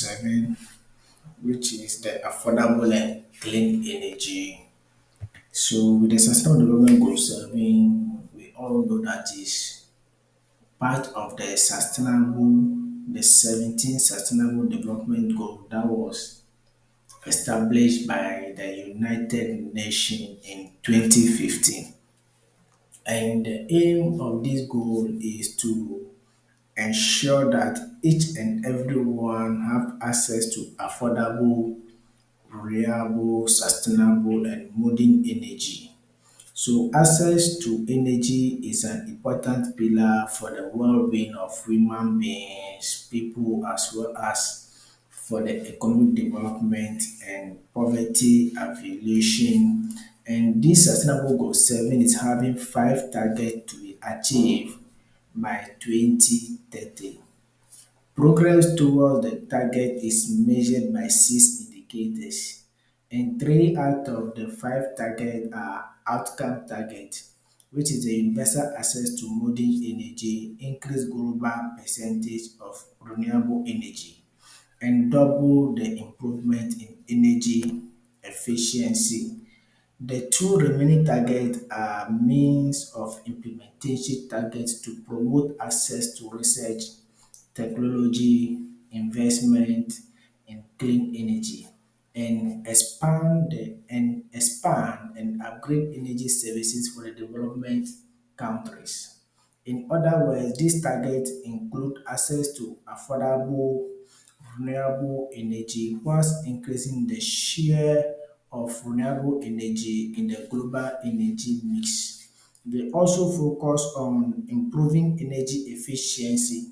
7, which is the affordable and clean energy. So, with the Sustainable Development Goal 7, we all know that is part of the 17th Sustainable Development Goal that was established by the United Nations in 2015. And the aim of this goal is to ensure that each and everyone have access to affordable, reliable, sustainable, and modern energy. So access to energy is an important pillar for the well-being of human beings, people, as well as for the economic development and poverty alleviation. And this sustainable goal 7 is having 5 targets to be achieved by 2030. Progress towards the target is measured by 6 indicators, and 3 out of the 5 targets are outcome targets, which is the universal access to modern energy, increase global percentage of renewable energy, and double the improvement in energy efficiency. The two remaining targets are means of implementation targets to promote access to research, technology, investment in clean energy, and expand and upgrade energy services for the development countries. In other words, these targets include access to affordable renewable energy whilst increasing the share of renewable energy in the global energy mix. They also focus on improving energy efficiency,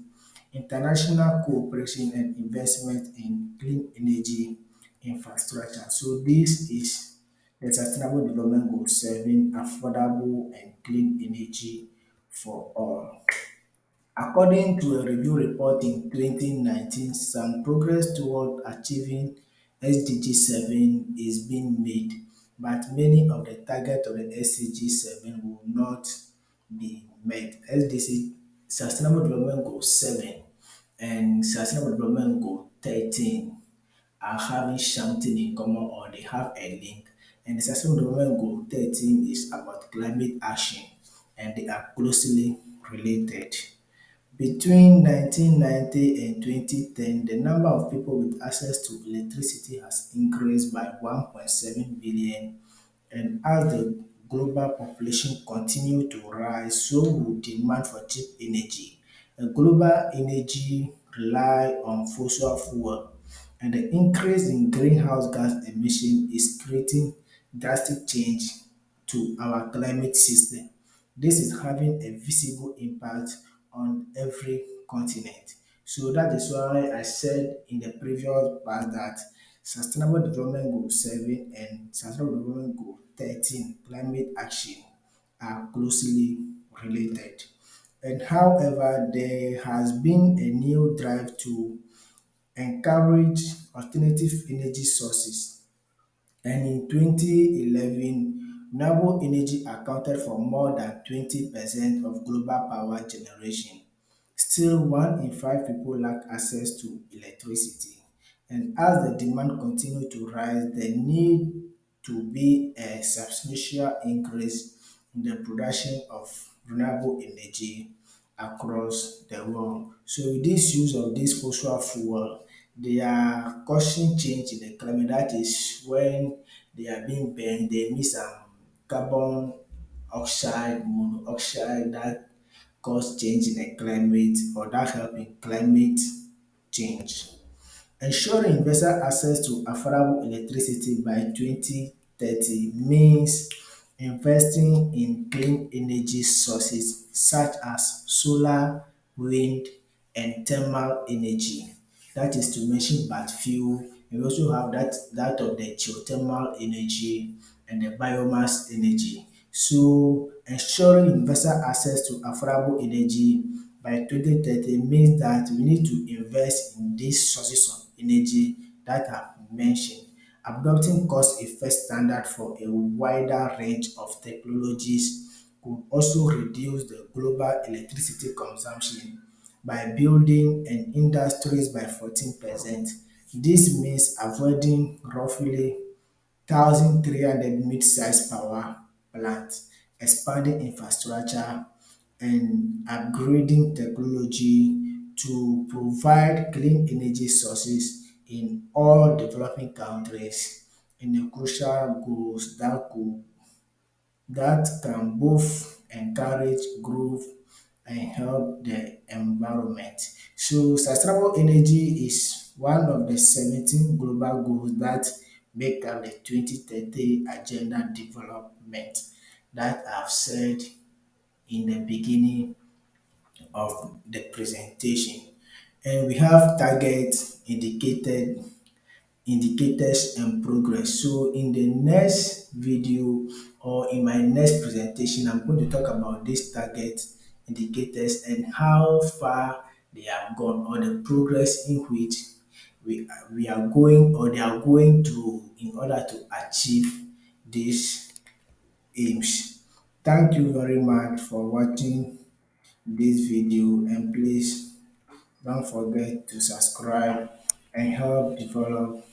international cooperation, and investment in clean energy infrastructure. So this is the Sustainable Development Goal 7, affordable and clean energy for all. According to a review report in 2019, some progress toward achieving SDG 7 is being made, but many of the targets of the SDG 7 will not be met. SDC Sustainable Development Goal 7 and Sustainable Development Goal 13 are having something in common, or they have a link. And the Sustainable Development Goal 13 is about climate action, and they are closely related. Between 1990 and 2010, the number of people with access to electricity has increased by 1.7 billion, and as the global population continue to rise, so will demand for cheap energy. Global energy rely on fossil fuel, and the increase in greenhouse gas emission is creating drastic change to our climate system. This is having a visible impact on every continent. So that is why I said in the previous part that Sustainable Development Goal 7 and Sustainable Development Goal 13, climate action, are closely related. And however, there has been a new drive to encourage alternative energy sources, and in 2011, renewable energy accounted for more than 20% of global power generation. Still, 1 in 5 people lack access to electricity. And as the demand continues to rise, there need to be a substantial increase in the production of renewable energy across the world. So with this use of this fossil fuel, they are causing change in the climate. That is when they are being burned, they emit some carbon oxide, monoxide that cause change in the climate, or that help in climate change. Ensuring universal access to affordable electricity by 2030 means investing in clean energy sources such as solar, wind, and thermal energy. That is to mention but few. We also have that of the geothermal energy and the biomass energy. So ensuring universal access to affordable energy by 2030 means that we need to invest in these sources of energy that are mentioned, adopting cost-effective standard for a wider range of technologies could also reduce the global electricity consumption by building an industries by 14%, This means avoiding roughly 1,300 mid-sized power plants, expanding infrastructure, and upgrading technology to provide clean energy sources in all developing countries in a crucial goals that can both encourage growth and help the environment. So sustainable energy is one of the 17 global goals that make up the 2030 Agenda Development that I've said in the beginning of the presentation. And we have targets indicators and progress. So in the next video or in my next presentation, I'm going to talk about these target indicators and how far they have gone or the progress in which we are going or they are going to in order to achieve these aims. Thank you very much for watching this video, and please don't forget to subscribe and help develop